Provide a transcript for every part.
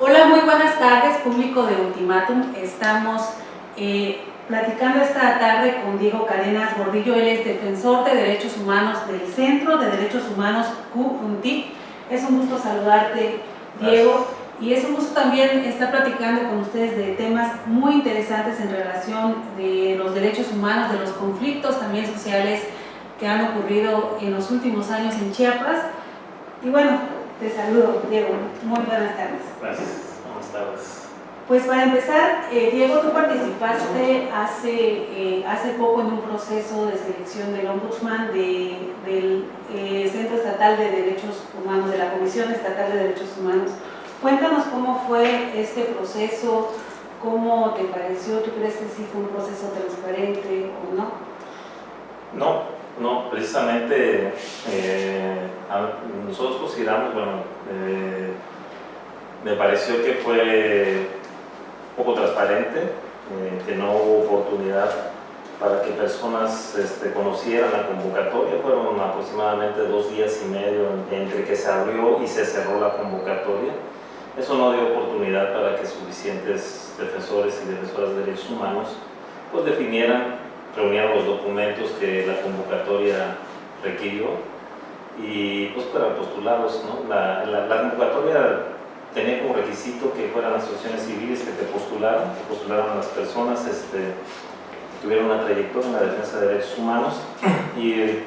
Hola, muy buenas tardes, público de Ultimátum. Estamos platicando esta tarde con Diego Cadenas Gordillo. Él es defensor de derechos humanos del Centro de Derechos Humanos CUNTIC. Es un gusto saludarte, Diego. Gracias. Y es un gusto también estar platicando con ustedes de temas muy interesantes en relación de los derechos humanos, de los conflictos también sociales que han ocurrido en los últimos años en Chiapas. Y bueno, te saludo, Diego. Muy buenas tardes. Gracias. Buenas tardes. Pues para empezar, Diego, tú participaste hace poco en un proceso de selección del Ombudsman del Centro Estatal de Derechos Humanos, de la Comisión Estatal de Derechos Humanos. Cuéntanos cómo fue este proceso, cómo te pareció, ¿tú crees que sí fue un proceso transparente o no? No, precisamente nosotros consideramos, me pareció que fue un poco transparente, que no hubo oportunidad para que personas conocieran la convocatoria. Fueron aproximadamente 2 días y medio entre que se abrió y se cerró la convocatoria. Eso no dio oportunidad para que suficientes defensores y defensoras de derechos humanos pues reunieran los documentos que la convocatoria requirió y pues fueran postulados, ¿no? La convocatoria tenía como requisito que fueran asociaciones civiles que postularan a las personas que tuvieran una trayectoria en la defensa de derechos humanos. Y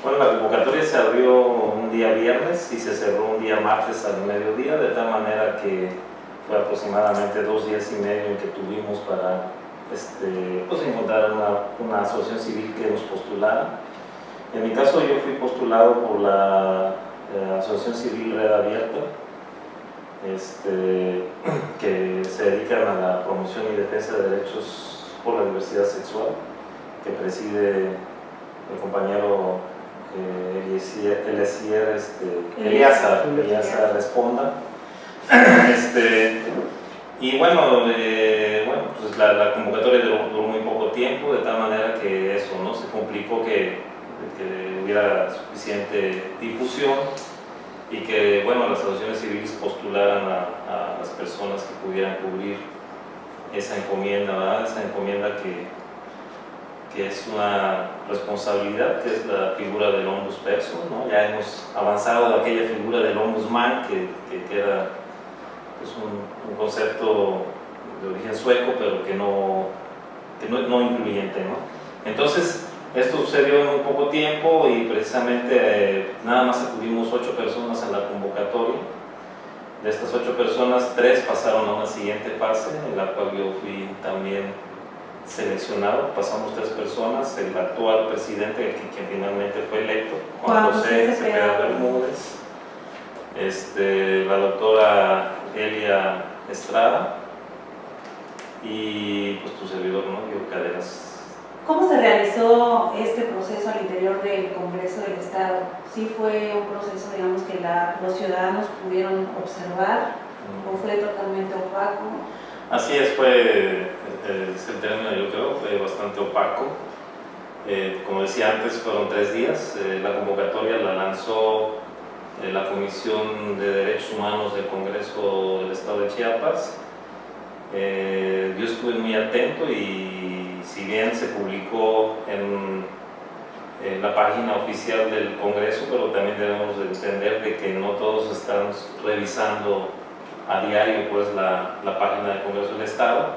bueno, la convocatoria se abrió un día viernes y se cerró un día martes al mediodía, de tal manera que fue aproximadamente 2 días y medio en que tuvimos para pues encontrar una asociación civil que nos postulara. En mi caso yo fui postulado por la Asociación Civil Red Abierta, que se dedican a la promoción y defensa de derechos por la diversidad sexual, que preside el compañero Elíasar Responda. Y bueno, pues la convocatoria duró muy poco tiempo, de tal manera que eso, ¿no? Se complicó que hubiera suficiente difusión y que bueno, las asociaciones civiles postularan a las personas que pudieran cubrir esa encomienda, ¿verdad? Esa encomienda que es una responsabilidad, que es la figura del ombudsperson, ¿no? Ya hemos avanzado de aquella figura del ombudsman que era pues un concepto de origen sueco, pero que no incluyente, ¿no? Entonces, esto sucedió en muy poco tiempo y precisamente nada más acudimos 8 personas en la convocatoria. De estas 8 personas, 3 pasaron a una siguiente fase, en la cual yo fui también seleccionado. Pasamos 3 personas, el actual presidente, quien finalmente fue electo, Juan José Cepeda Bermúdez, la doctora Elia Estrada y pues tu servidor, ¿no? Diego Cadenas. ¿Cómo se realizó este proceso al interior del Congreso del Estado? ¿Sí fue un proceso, digamos, que los ciudadanos pudieron observar o fue totalmente opaco? Así es, es el término, yo creo, fue bastante opaco. Como decía antes, fueron 3 días. La convocatoria la lanzó la Comisión de Derechos Humanos del Congreso del Estado de Chiapas. Yo estuve muy atento y si bien se publicó en la página oficial del Congreso, pero también debemos de entender de que no todos están revisando a diario pues la página del Congreso del Estado.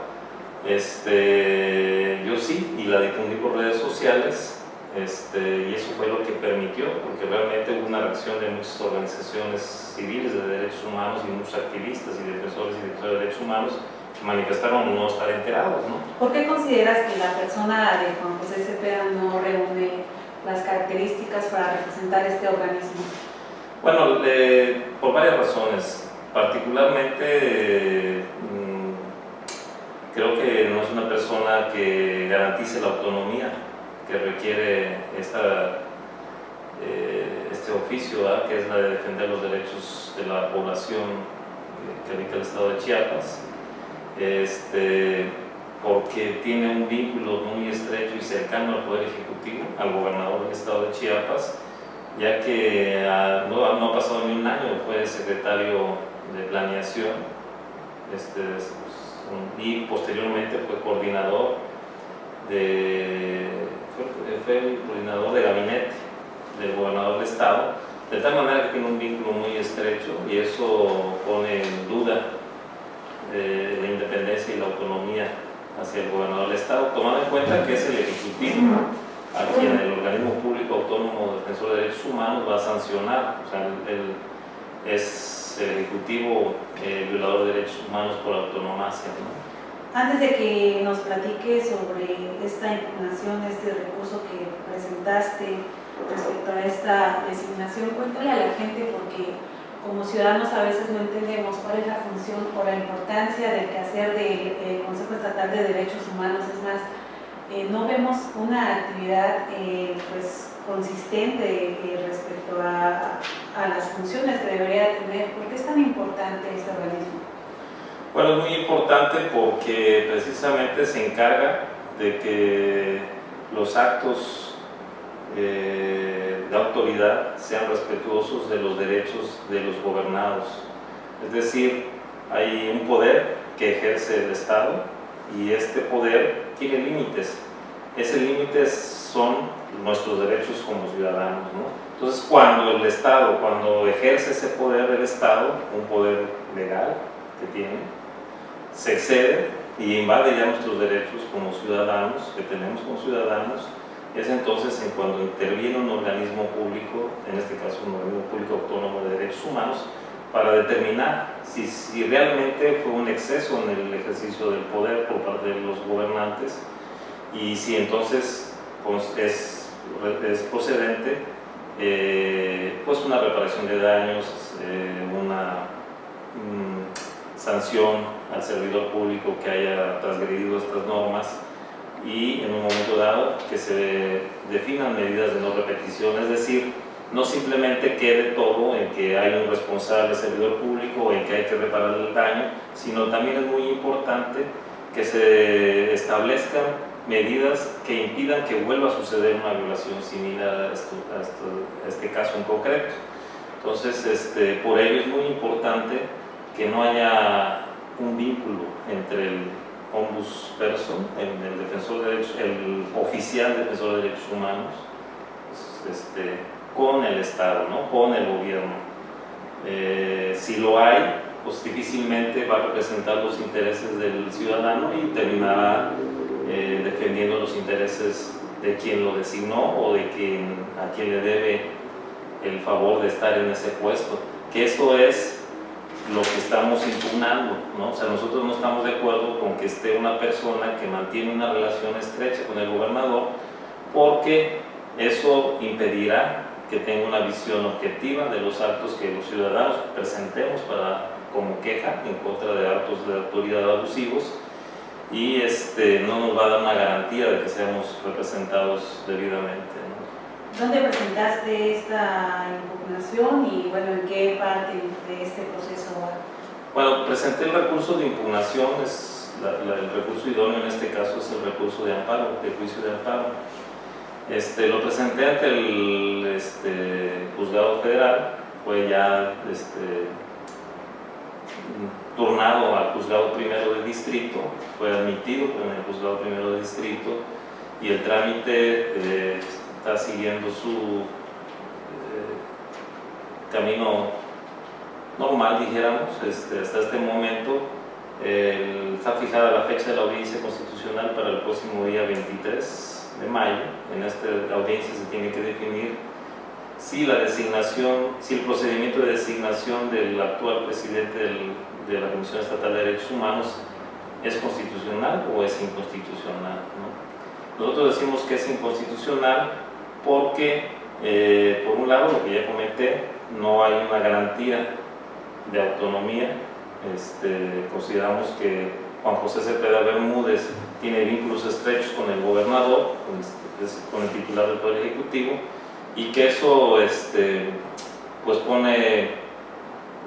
Yo sí, y la difundí por redes sociales. Y eso fue lo que permitió, porque realmente hubo una reacción de muchas organizaciones civiles de derechos humanos y muchos activistas y defensores de derechos humanos que manifestaron no estar enterados, ¿no? ¿Por qué consideras que la persona de Juan José Cepeda no reúne las características para representar este organismo? Bueno, por varias razones. Particularmente, creo que no es una persona que garantice la autonomía que requiere este oficio, ¿verdad? Que es la de defender los derechos de la población que habita el estado de Chiapas, porque tiene un vínculo muy estrecho y cercano al Poder Ejecutivo, al gobernador del estado de Chiapas, ya que no ha pasado ni un año, fue secretario de Planeación y posteriormente fue coordinador fue el coordinador de gabinete del gobernador del estado, de tal manera que tiene un vínculo muy estrecho y eso pone en duda la independencia y la autonomía hacia el gobernador del estado, tomando en cuenta que es el ejecutivo a quien el organismo público autónomo defensor de derechos humanos va a sancionar. O sea, es el ejecutivo violador de derechos humanos por autonomacia, ¿no? Antes de que nos platique sobre esta impugnación, este recurso que presentaste respecto a esta designación, cuéntale a la gente, porque como ciudadanos a veces no entendemos cuál es la función o la importancia del quehacer del Consejo Estatal de Derechos Humanos. Es más, no vemos una actividad pues consistente respecto a las funciones que debería tener. ¿Por qué es tan importante este organismo? Bueno, es muy importante porque precisamente se encarga de que los actos de autoridad sean respetuosos de los derechos de los gobernados. Es decir, hay un poder que ejerce el Estado y este poder tiene límites. Ese límites son nuestros derechos como ciudadanos, ¿no? Entonces, cuando el Estado, cuando ejerce ese poder del Estado, un poder legal que tiene, se excede y invade ya nuestros derechos como ciudadanos, que tenemos como ciudadanos, es entonces en cuando interviene un organismo público, en este caso un organismo público autónomo de derechos humanos, para determinar si realmente fue un exceso en el ejercicio del poder por parte de los gobernantes y si entonces pues, es procedente pues una reparación de daños, una sanción al servidor público que haya transgredido estas normas y en un momento dado que se definan medidas de no repetición, es decir, no simplemente quede todo en que hay un responsable servidor público o en que hay que reparar el daño, sino también es muy importante que se establezcan medidas que impidan que vuelva a suceder una violación similar a este caso en concreto. Entonces, por ello es muy importante que no haya un vínculo entre el ombudsperson, el oficial defensor de derechos humanos, con el Estado, ¿no? Con el gobierno. Si lo hay, pues difícilmente va a representar los intereses del ciudadano y terminará defendiendo los intereses de quien lo designó o de a quien le debe el favor de estar en ese puesto, que eso es lo que estamos impugnando, ¿no? O sea, nosotros no estamos de acuerdo con que esté una persona que mantiene una relación estrecha con el gobernador, porque eso impedirá que tenga una visión objetiva de los actos que los ciudadanos presentemos como queja en contra de actos de autoridad abusivos y no nos va a dar una garantía de que seamos representados debidamente, ¿no? ¿Dónde presentaste esta impugnación y bueno, en qué parte de este proceso va? Bueno, presenté el recurso de impugnación, el recurso idóneo en este caso es el recurso de amparo, de juicio de amparo. Lo presenté ante el juzgado federal, fue ya turnado al juzgado primero de distrito, fue admitido en el juzgado primero de distrito y el trámite está siguiendo su camino normal, dijéramos, hasta este momento. Está fijada la fecha de la audiencia constitucional para el próximo día 23 de mayo. En esta audiencia se tiene que definir si el procedimiento de designación del actual presidente de la Comisión Estatal de Derechos Humanos es constitucional o es inconstitucional, ¿no? Nosotros decimos que es inconstitucional porque, por un lado, lo que ya comenté, no hay una garantía de autonomía. Consideramos que Juan José Cepeda Bermúdez tiene vínculos estrechos con el gobernador, con el titular del Poder Ejecutivo, y que eso pues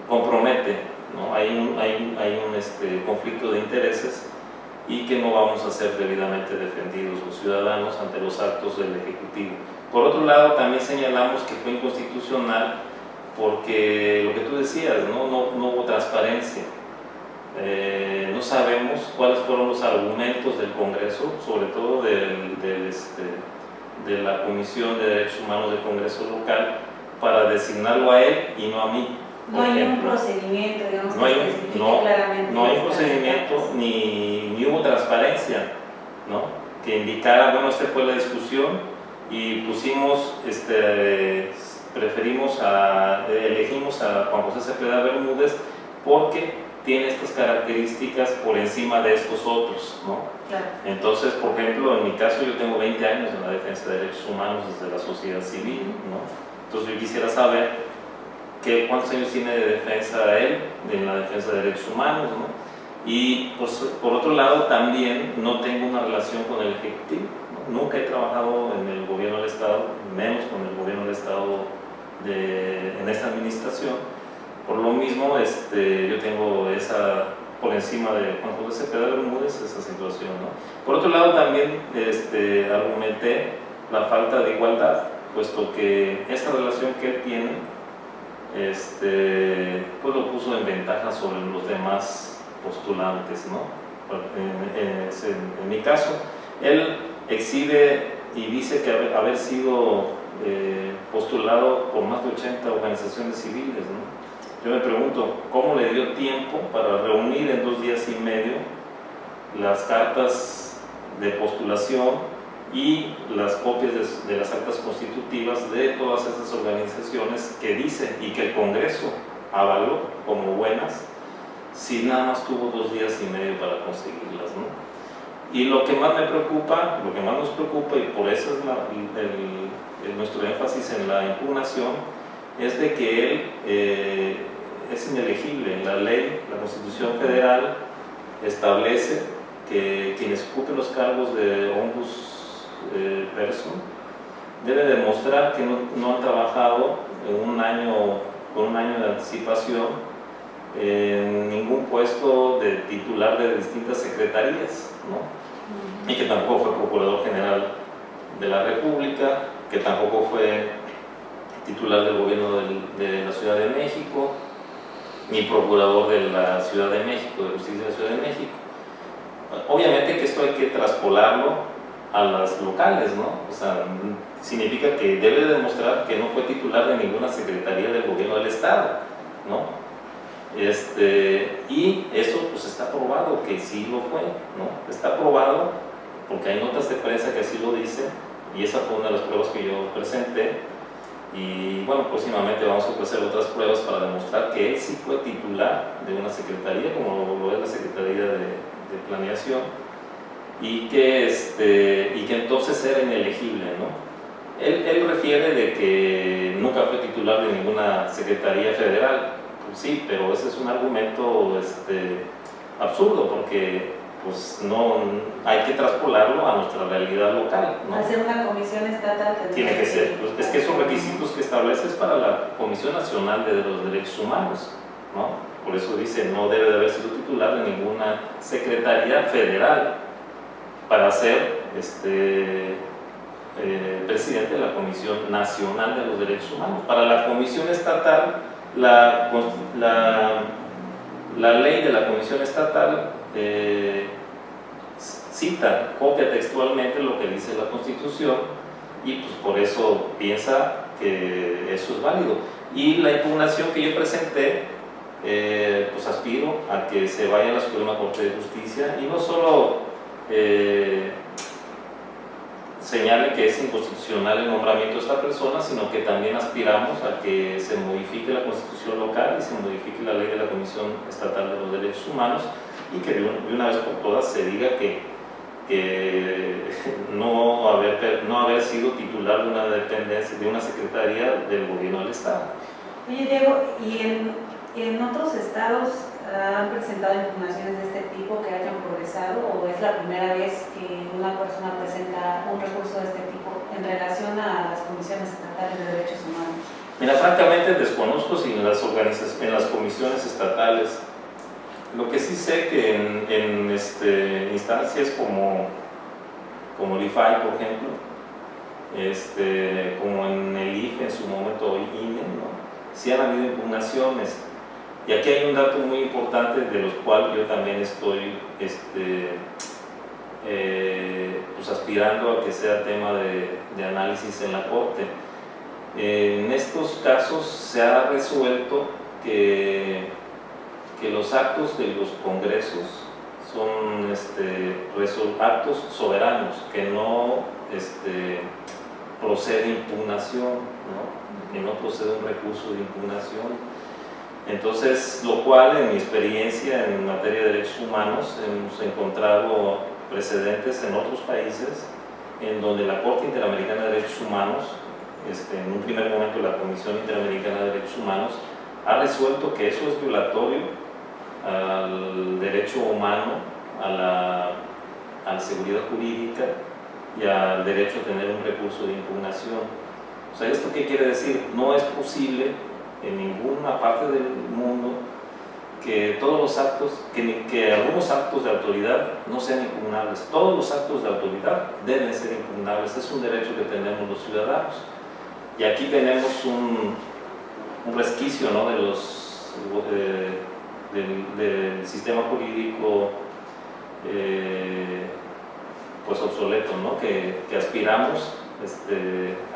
compromete, ¿no? Hay un conflicto de intereses y que no vamos a ser debidamente defendidos los ciudadanos ante los actos del Ejecutivo. Por otro lado, también señalamos que fue inconstitucional porque lo que tú decías, no hubo transparencia no sabemos cuáles fueron los argumentos del Congreso, sobre todo de la Comisión de Derechos Humanos del Congreso local, para designarlo a él y no a mí. No hay un procedimiento, digamos, no hay, que especifique claramente. No hay procedimiento ni hubo transparencia, ¿no? Que indicara, bueno, esta fue la discusión y pusimos, elegimos a Juan José Cepeda Bermúdez porque tiene estas características por encima de estos otros, ¿no? Claro. Entonces, por ejemplo, en mi caso yo tengo 20 años en la defensa de derechos humanos desde la sociedad civil, ¿no? Entonces yo quisiera saber cuántos años tiene de defensa él, en la defensa de derechos humanos, ¿no? Y pues, por otro lado también no tengo una relación con el Ejecutivo, ¿no? Nunca he trabajado en el gobierno del Estado, menos con el gobierno del Estado en esta administración. Por lo mismo, yo tengo por encima de Juan José Cepeda Bermúdez esa situación, ¿no? Por otro lado también argumenté la falta de igualdad, puesto que esta relación que él tiene pues lo puso en ventaja sobre los demás postulantes, ¿no? En mi caso, él exhibe y dice que haber sido postulado por más de 80 organizaciones civiles, ¿no? Yo me pregunto, ¿cómo le dio tiempo para reunir en 2 días y medio las cartas de postulación y las copias de las actas constitutivas de todas esas organizaciones que dice y que el Congreso avaló como buenas, si nada más tuvo 2 días y medio para conseguirlas, ¿no? Y lo que más me preocupa, lo que más nos preocupa, y por eso es nuestro énfasis en la impugnación, es de que él es inelegible. La ley, la Constitución Federal establece que quienes ocupen los cargos de ombudsperson debe demostrar que no han trabajado con un año de anticipación en ningún puesto de titular de distintas secretarías, ¿no? Y que tampoco fue Procurador General de la República, que tampoco fue titular del gobierno de la Ciudad de México, ni procurador de la Ciudad de México, de Justicia de la Ciudad de México. Obviamente que esto hay que traspolarlo a las locales, ¿no? O sea, significa que debe demostrar que no fue titular de ninguna secretaría del gobierno del Estado, ¿no? Y eso pues está probado que sí lo fue, ¿no? Está probado porque hay notas de prensa que así lo dicen, y esa fue una de las pruebas que yo presenté. Y bueno, próximamente vamos a ofrecer otras pruebas para demostrar que él sí fue titular de una secretaría, como lo es la Secretaría de Planeación, y que entonces era inelegible, ¿no? Él refiere de que nunca fue titular de ninguna secretaría federal. Pues sí, pero ese es un argumento absurdo, porque pues no hay que traspolarlo a nuestra realidad local, ¿no? Hacer una comisión estatal tiene que ser, pues, es que son requisitos que estableces para la Comisión Nacional de los Derechos Humanos, ¿no? Por eso dice, no debe de haber sido titular de ninguna secretaría federal para ser presidente de la Comisión Nacional de los Derechos Humanos. Para la Comisión Estatal, la ley de la Comisión Estatal copia textualmente lo que dice la Constitución, y pues por eso piensa que eso es válido. Y la impugnación que yo presenté, pues aspiro a que se vaya a la Suprema Corte de Justicia y no solo señale que es inconstitucional el nombramiento de esta persona, sino que también aspiramos a que se modifique la Constitución local y se modifique la ley de la Comisión Estatal de los Derechos Humanos, y que de una vez por todas se diga que no haber sido titular de una dependencia, de una secretaría del gobierno del Estado. Oye, Diego, ¿y en otros estados han presentado impugnaciones de este tipo que hayan progresado, o es la primera vez que una persona presenta un recurso de este tipo en relación a las comisiones estatales de derechos humanos? Mira, francamente desconozco si en las comisiones estatales. Lo que sí sé que en instancias como el IFAI, por ejemplo, como en el IFE en su momento, el INE, ¿no? Sí han habido impugnaciones. Y aquí hay un dato muy importante de los cuales yo también estoy pues aspirando a que sea tema de análisis en la Corte. En estos casos se ha resuelto que los actos de los congresos son actos soberanos, que no procede impugnación, ¿no? Que no procede un recurso de impugnación. Entonces, lo cual en mi experiencia en materia de derechos humanos hemos encontrado precedentes en otros países en donde la Corte Interamericana de Derechos Humanos, en un primer momento la Comisión Interamericana de Derechos Humanos, ha resuelto que eso es violatorio al derecho humano, a la seguridad jurídica y al derecho a tener un recurso de impugnación. O sea, ¿esto qué quiere decir? No es posible en ninguna parte del mundo que todos los actos, que algunos actos de autoridad no sean impugnables. Todos los actos de autoridad deben ser impugnables. Es un derecho que tenemos los ciudadanos. Y aquí tenemos un resquicio, ¿no?, del sistema jurídico pues obsoleto, ¿no?, que aspiramos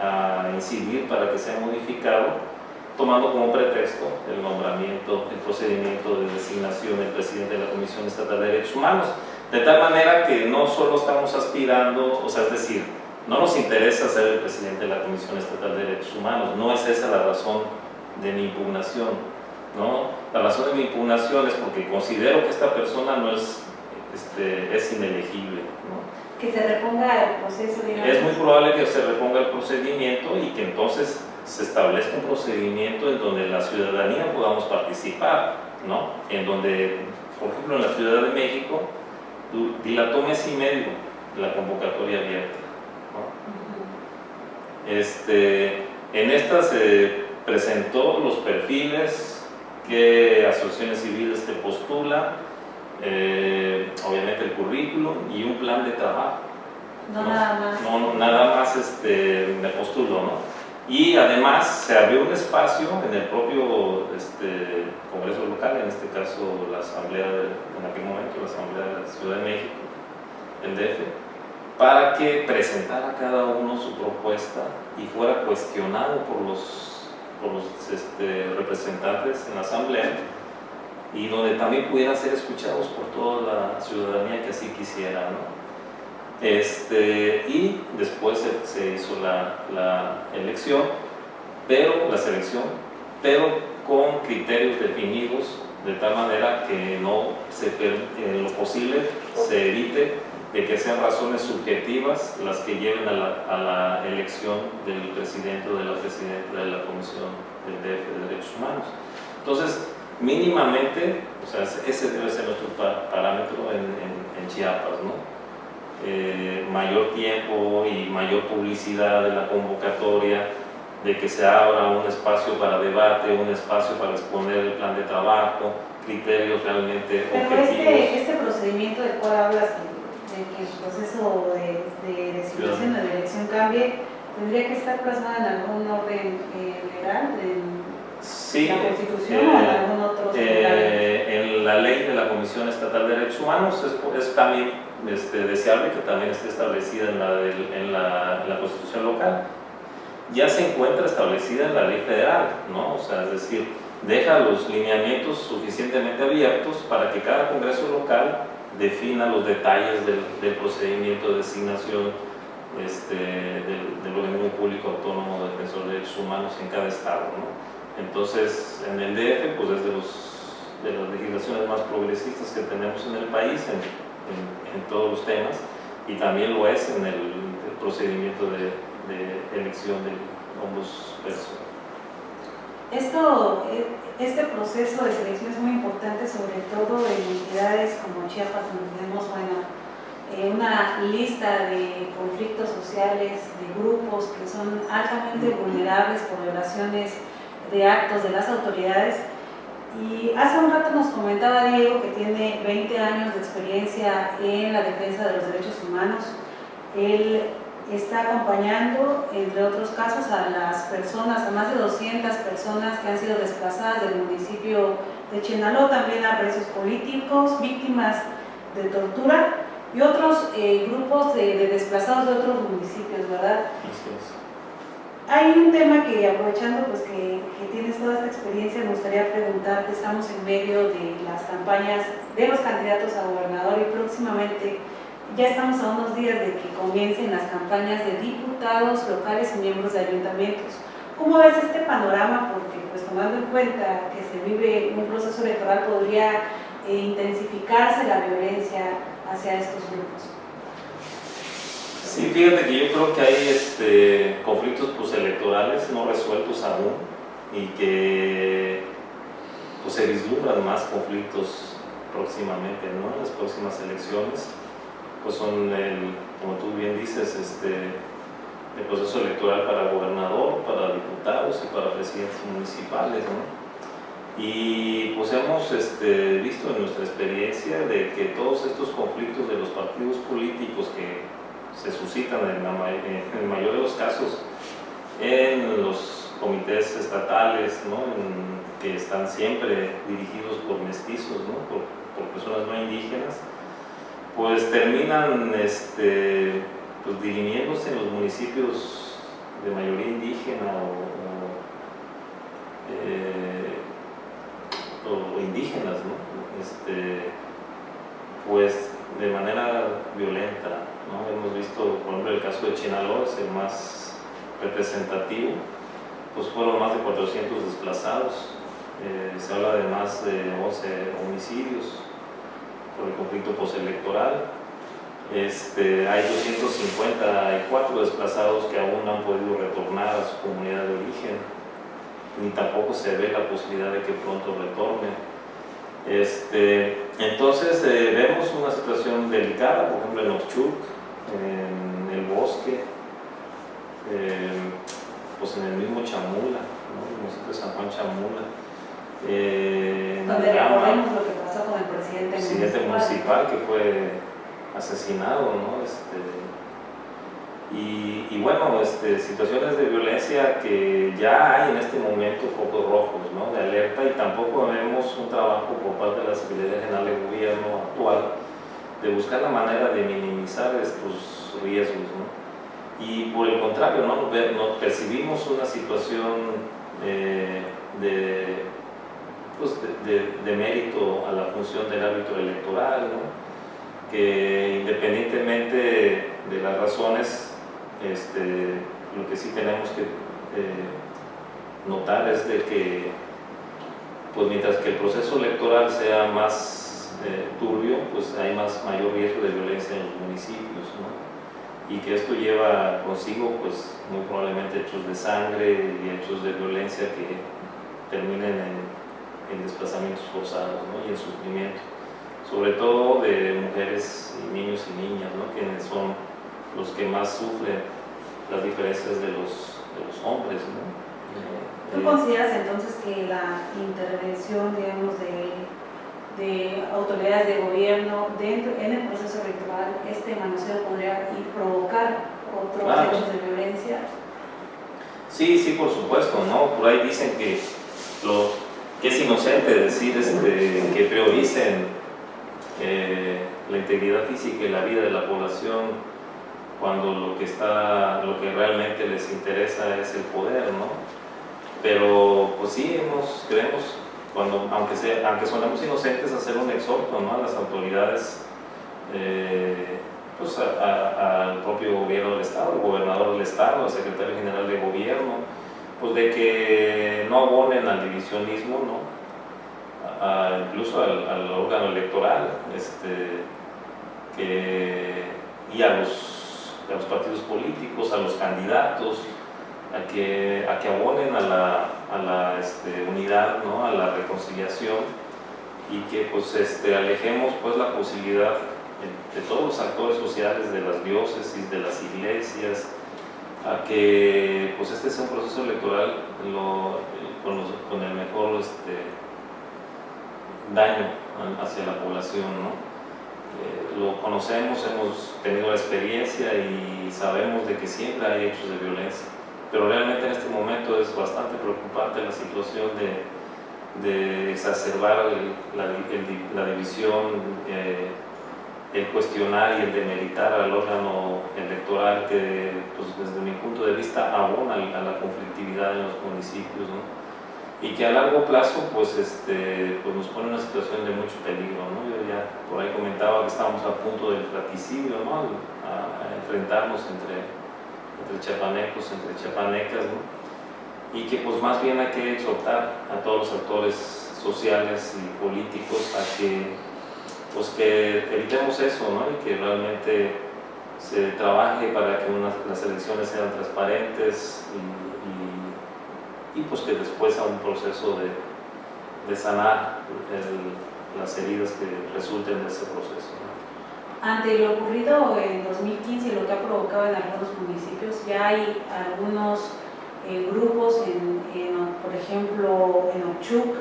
a incidir para que sea modificado, tomando como pretexto el nombramiento, el procedimiento de designación del presidente de la Comisión Estatal de Derechos Humanos, de tal manera que no solo estamos aspirando, o sea, es decir, no nos interesa ser el presidente de la Comisión Estatal de Derechos Humanos, no es esa la razón de mi impugnación, ¿no? La razón de mi impugnación es porque considero que esta persona no es inelegible, ¿no? Que se reponga el proceso, digamos. Es muy probable que se reponga el procedimiento y que entonces se establezca un procedimiento en donde la ciudadanía podamos participar, ¿no? En donde, por ejemplo, en la Ciudad de México, dilató mes y medio la convocatoria abierta, ¿no? En esta se presentó los perfiles que asociaciones civiles te postulan, obviamente el currículum y un plan de trabajo. No nada más. No, nada más me postulo, ¿no? Y además se abrió un espacio en el propio Congreso local, en este caso la Asamblea, en aquel momento la Asamblea de la Ciudad de México, el DF, para que presentara cada uno su propuesta y fuera cuestionado por los representantes en la Asamblea, y donde también pudieran ser escuchados por toda la ciudadanía que así quisiera, ¿no? Y después se hizo la elección, la selección, pero con criterios definidos, de tal manera que en lo posible se evite de que sean razones subjetivas las que lleven a la elección del presidente o de la presidenta de la Comisión del DF de Derechos Humanos. Entonces, mínimamente, o sea, ese debe ser nuestro parámetro en Chiapas, ¿no? Mayor tiempo y mayor publicidad de la convocatoria, de que se abra un espacio para debate, un espacio para exponer el plan de trabajo, criterios realmente objetivos. Pero este procedimiento del cual hablas, de que el proceso de designación o de elección cambie, ¿tendría que estar plasmado en algún orden legal? Sí, ¿La Constitución o en algún otro? En la ley de la Comisión Estatal de Derechos Humanos es también deseable que también esté establecida en la Constitución local. Ya se encuentra establecida en la ley federal, ¿no? O sea, es decir, deja los lineamientos suficientemente abiertos para que cada Congreso local defina los detalles del procedimiento de designación del organismo público autónomo defensor de derechos humanos en cada estado, ¿no? Entonces, en el DF, pues es de las legislaciones más progresistas que tenemos en el país en todos los temas, y también lo es en el procedimiento de elección del ombudsperson. Este proceso de selección es muy importante, sobre todo en entidades como Chiapas, donde tenemos una lista de conflictos sociales, de grupos que son altamente vulnerables por violaciones de actos de las autoridades. Y hace un rato nos comentaba Diego que tiene 20 años de experiencia en la defensa de los derechos humanos. Él está acompañando, entre otros casos, a las personas, a más de 200 personas que han sido desplazadas del municipio de Chenaló también a presos políticos, víctimas de tortura y otros grupos de desplazados de otros municipios, ¿verdad? Así es. Hay un tema que, aprovechando pues que tienes toda esta experiencia, me gustaría preguntarte. Estamos en medio de las campañas de los candidatos a gobernador y próximamente ya estamos a unos días de que comiencen las campañas de diputados locales y miembros de ayuntamientos. ¿Cómo ves este panorama? Porque pues tomando en cuenta que se vive un proceso electoral, podría intensificarse la violencia hacia estos grupos. Sí, fíjate que yo creo que hay conflictos electorales no resueltos aún y que pues, se vislumbran más conflictos próximamente, ¿no? En las próximas elecciones pues son, como tú bien dices, el proceso electoral para gobernador, para diputados y para presidentes municipales, ¿no? Y pues hemos visto en nuestra experiencia de que todos estos conflictos de los partidos políticos que se suscitan en el mayor de los casos en los comités estatales, ¿no? Que están siempre dirigidos por mestizos, ¿no? por personas no indígenas, pues terminan pues dirimiéndose en los municipios de mayoría indígena o indígenas, ¿no? Pues de manera violenta, ¿no? Hemos visto, por ejemplo, el caso de Chenaló, es el más representativo, pues fueron más de 400 desplazados, se habla de más de 11 homicidios por el conflicto postelectoral. Hay 254 desplazados que aún no han podido retornar a su comunidad de origen, ni tampoco se ve la posibilidad de que pronto retornen. Entonces vemos una situación delicada, por ejemplo en Oxchuc, en el bosque, pues en el mismo Chamula, ¿no? El municipio de San Juan Chamula. Donde recordemos lo que pasó con el presidente municipal que fue asesinado, ¿no? Y bueno, situaciones de violencia que ya hay en este momento focos rojos, ¿no? De alerta, y tampoco vemos un trabajo por parte de la Secretaría General de Gobierno actual de buscar la manera de minimizar estos riesgos, ¿no? Y por el contrario, ¿no? Percibimos una situación de mérito a la función del árbitro electoral, ¿no? Que independientemente de las razones, lo que sí tenemos que notar es de que pues mientras que el proceso electoral sea más turbio, pues hay mayor riesgo de violencia en los municipios, ¿no? Y que esto lleva consigo pues muy probablemente hechos de sangre y hechos de violencia que terminen en desplazamientos forzados, ¿no? Y en sufrimiento, sobre todo de mujeres y niños y niñas, ¿no? Quienes son los que más sufren las diferencias de los hombres, ¿no? ¿Tú consideras entonces que la intervención, digamos, de autoridades de gobierno en el proceso electoral, manoseo podría provocar otros hechos de violencia? Sí, por supuesto, ¿no? Por ahí dicen que es inocente decir que prioricen la integridad física y la vida de la población cuando lo que realmente les interesa es el poder, ¿no? Pero pues sí, queremos, aunque sonemos inocentes, hacer un exhorto, ¿no? A las autoridades, pues al propio gobierno del Estado, al gobernador del Estado, al secretario general de gobierno, pues de que no abonen al divisionismo, ¿no? Incluso al órgano electoral, y a los partidos políticos, a los candidatos, a que abonen a la unidad, ¿no? A la reconciliación, y que pues alejemos pues la posibilidad de todos los actores sociales, de las diócesis, de las iglesias, a que pues sea un proceso electoral con el mejor daño hacia la población, ¿no? Lo conocemos, hemos tenido la experiencia y sabemos de que siempre hay hechos de violencia, pero realmente en este momento es bastante preocupante la situación de exacerbar la división, el cuestionar y el demeritar al órgano electoral que, pues, desde mi punto de vista, abona a la conflictividad en los municipios, ¿no? Y que a largo plazo pues, pues nos pone en una situación de mucho peligro, ¿no? Yo ya por ahí comentaba que estábamos a punto del fratricidio, ¿no? A enfrentarnos entre chiapanecos, entre chiapanecas, ¿no? Y que pues más bien hay que exhortar a todos los actores sociales y políticos a que, pues, que evitemos eso, ¿no? Y que realmente se trabaje para que las elecciones sean transparentes y pues que después a un proceso de sanar las heridas que resulten de ese proceso, ¿no? Ante lo ocurrido en 2015 y lo que ha provocado en algunos municipios, ya hay algunos grupos, por ejemplo, en Ochuc,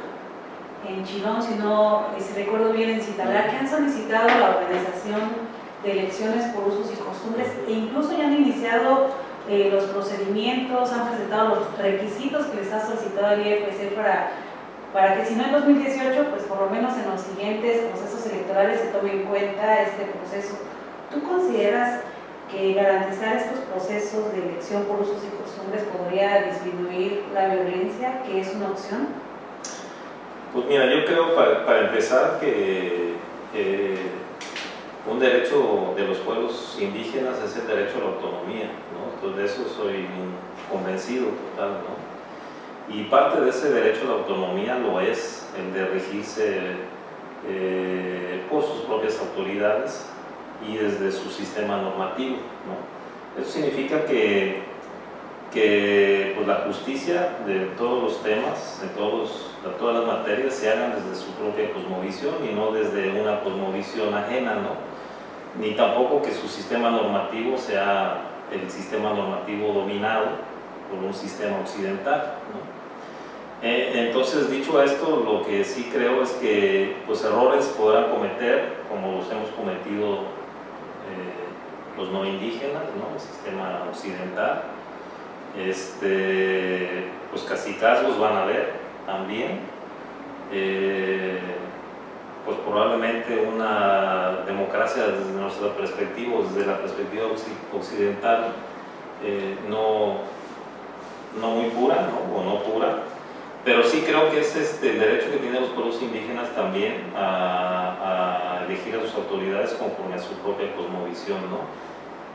en Chilón, si recuerdo bien, en Citalá, que han solicitado la organización de elecciones por usos y costumbres e incluso ya han iniciado los procedimientos, han presentado los requisitos que les ha solicitado el IFC para que si no en 2018, pues por lo menos en los siguientes procesos electorales se tome en cuenta este proceso. ¿Tú consideras que garantizar estos procesos de elección por usos y costumbres podría disminuir la violencia, que es una opción? Pues mira, yo creo para empezar que un derecho de los pueblos indígenas es el derecho a la autonomía, ¿no? Entonces de eso soy convencido total, ¿no? Y parte de ese derecho a la autonomía lo es el de regirse por sus propias autoridades y desde su sistema normativo, ¿no? Eso significa que pues, la justicia de todos los temas, de todas las materias, se hagan desde su propia cosmovisión y no desde una cosmovisión ajena, ¿no? Ni tampoco que su sistema normativo sea el sistema normativo dominado por un sistema occidental, ¿no? Entonces, dicho esto, lo que sí creo es que pues, errores podrán cometer, como los hemos cometido los no indígenas, ¿no? El sistema occidental, pues cacicazgos van a haber también, pues probablemente una democracia desde nuestra perspectiva, desde la perspectiva occidental, no muy pura, ¿no? O no pura, pero sí creo que es el derecho que tienen los pueblos indígenas también a elegir a sus autoridades conforme a su propia cosmovisión, ¿no?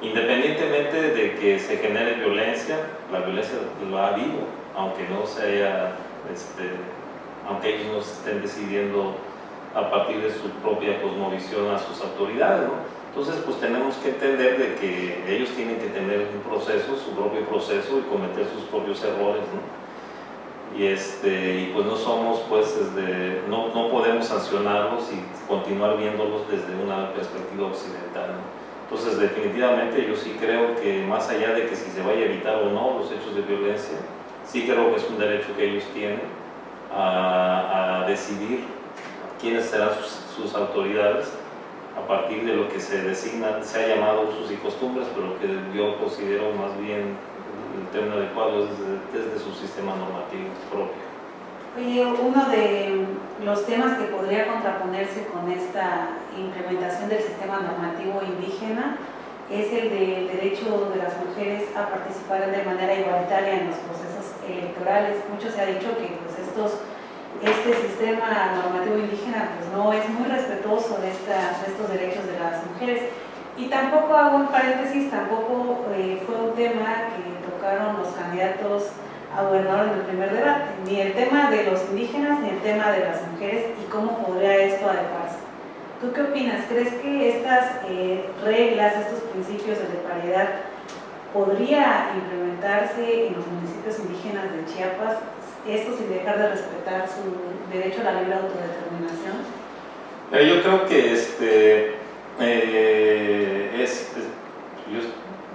Independientemente de que se genere violencia, la violencia lo ha habido, aunque no se haya, aunque ellos no se estén decidiendo a partir de su propia cosmovisión a sus autoridades, ¿no? Entonces, pues tenemos que entender de que ellos tienen que tener un proceso, su propio proceso y cometer sus propios errores, ¿no? Y pues no somos, pues, no podemos sancionarlos y continuar viéndolos desde una perspectiva occidental, ¿no? Entonces, definitivamente yo sí creo que más allá de que si se vaya a evitar o no los hechos de violencia, sí creo que es un derecho que ellos tienen a decidir quiénes serán sus autoridades a partir de lo que se designa, se ha llamado usos y costumbres, pero que yo considero más bien el término adecuado es desde su sistema normativo propio. Oye, uno de los temas que podría contraponerse con esta implementación del sistema normativo indígena es el del derecho de las mujeres a participar de manera igualitaria en los procesos electorales. Mucho se ha dicho que pues, este sistema normativo indígena pues, no es muy respetuoso de estos derechos de las mujeres. Y tampoco, hago un paréntesis, tampoco fue un tema que tocaron los candidatos a gobernador en el primer debate, ni el tema de los indígenas ni el tema de las mujeres y cómo podría esto adecuarse. ¿Tú qué opinas? ¿Crees que estas reglas, estos principios de paridad podría implementarse en los municipios indígenas de Chiapas, esto sin dejar de respetar su derecho a la libre autodeterminación? Yo creo que yo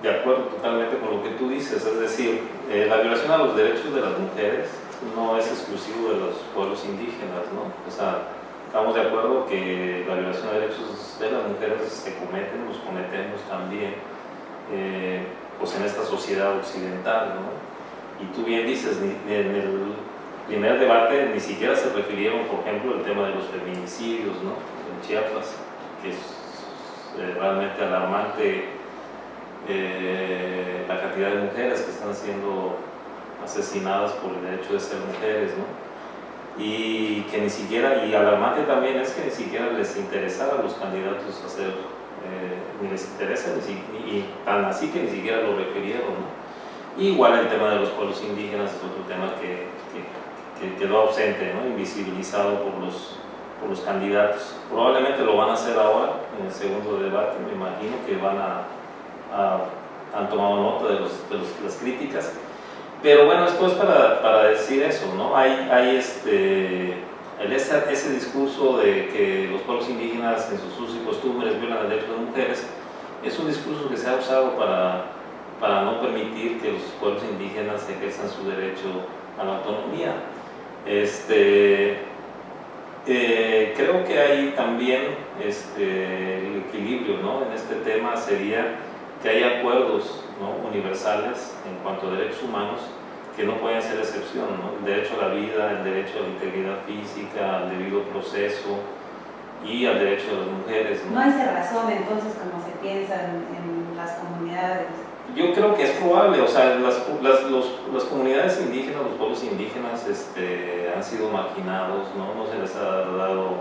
de acuerdo totalmente con lo que tú dices, es decir, la violación a los derechos de las mujeres no es exclusivo de los pueblos indígenas, ¿no? O sea, estamos de acuerdo que la violación de derechos de las mujeres se cometen, los cometemos también, pues en esta sociedad occidental, ¿no? Y tú bien dices, primer debate ni siquiera se refirieron, por ejemplo, al tema de los feminicidios, ¿no? En Chiapas, que es realmente alarmante la cantidad de mujeres que están siendo asesinadas por el derecho de ser mujeres, ¿no? Y que ni siquiera, y alarmante también es que ni siquiera les interesara a los candidatos a ser, ni les interesa, y tan así que ni siquiera lo refirieron, ¿no? Y igual el tema de los pueblos indígenas es otro tema que quedó ausente, ¿no? Invisibilizado por los candidatos. Probablemente lo van a hacer ahora en el segundo debate, me imagino que han tomado nota de las críticas. Pero bueno, esto es para decir eso, ¿no? Hay ese discurso de que los pueblos indígenas en sus usos y costumbres violan el derecho de las mujeres, es un discurso que se ha usado para no permitir que los pueblos indígenas ejerzan su derecho a la autonomía. Creo que hay también el equilibrio, ¿no? En este tema sería que hay acuerdos, ¿no? Universales en cuanto a derechos humanos que no pueden ser excepción, ¿no? El derecho a la vida, el derecho a la integridad física, al debido proceso y al derecho de las mujeres, ¿no? No hay cerrazón entonces como se piensa en las comunidades. Yo creo que es probable, o sea, las comunidades indígenas, los pueblos indígenas han sido marginados, ¿no? No se les ha dado,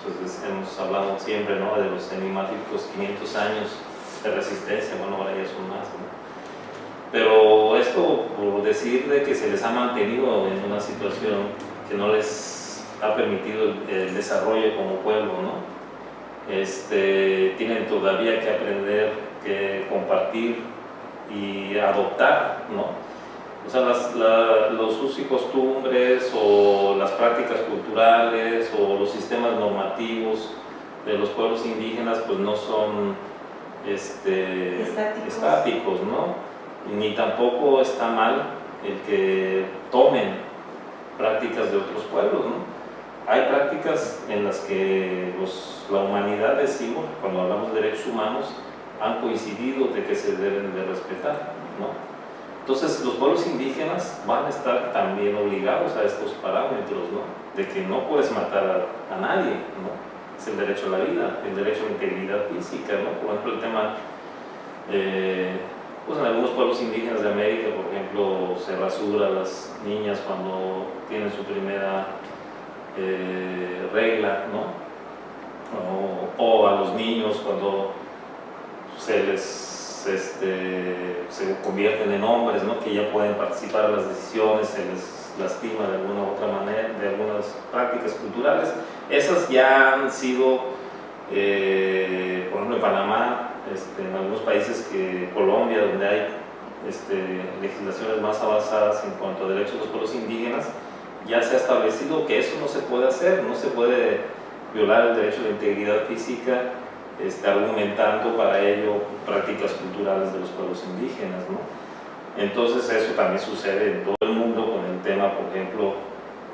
pues hemos hablado siempre, ¿no? De los enigmáticos 500 años de resistencia, bueno, ahora ya son más, ¿no? Pero esto por decir de que se les ha mantenido en una situación que no les ha permitido el desarrollo como pueblo, ¿no? Tienen todavía que aprender, que compartir y adoptar, ¿no? O sea, los usos y costumbres o las prácticas culturales o los sistemas normativos de los pueblos indígenas pues no son estáticos, ¿no? Ni tampoco está mal el que tomen prácticas de otros pueblos, ¿no? Hay prácticas en las que la humanidad, decimos, cuando hablamos de derechos humanos, han coincidido de que se deben de respetar, ¿no? Entonces los pueblos indígenas van a estar también obligados a estos parámetros, ¿no? De que no puedes matar a nadie, ¿no? Es el derecho a la vida, el derecho a la integridad física, ¿no? Por ejemplo, el tema, pues en algunos pueblos indígenas de América, por ejemplo, se rasura a las niñas cuando tienen su primera regla, ¿no? O a los niños cuando se convierten en hombres, ¿no? Que ya pueden participar en las decisiones, se les lastima de alguna u otra manera, de algunas prácticas culturales. Esas ya han sido, por ejemplo, en Panamá, en algunos países que Colombia, donde hay legislaciones más avanzadas en cuanto a derechos de los pueblos indígenas, ya se ha establecido que eso no se puede hacer, no se puede violar el derecho a la integridad física argumentando para ello prácticas culturales de los pueblos indígenas, ¿no? Entonces eso también sucede en todo el mundo con el tema, por ejemplo,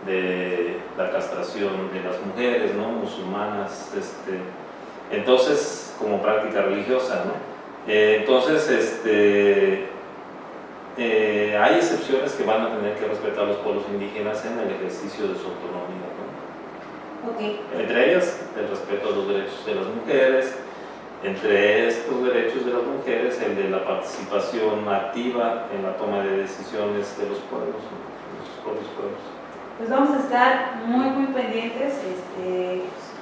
de la castración de las mujeres, ¿no? Musulmanas, entonces como práctica religiosa, ¿no? Entonces hay excepciones que van a tener que respetar los pueblos indígenas en el ejercicio de su autonomía, ¿no? Okay. Entre ellas, el respeto a los derechos de las mujeres, entre estos derechos de las mujeres, el de la participación activa en la toma de decisiones de los pueblos, ¿no? Los propios pueblos. Pues vamos a estar muy pendientes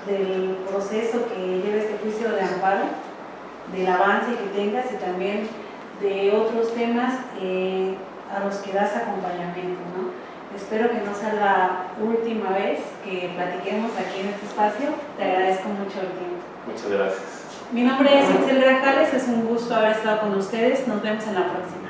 del proceso que lleva este juicio de amparo, del avance que tengas y también de otros temas a los que das acompañamiento, ¿no? Espero que no sea la última vez que platiquemos aquí en este espacio. Te agradezco mucho el tiempo. Muchas gracias. Mi nombre es Itzel Grajales, es un gusto haber estado con ustedes. Nos vemos en la próxima.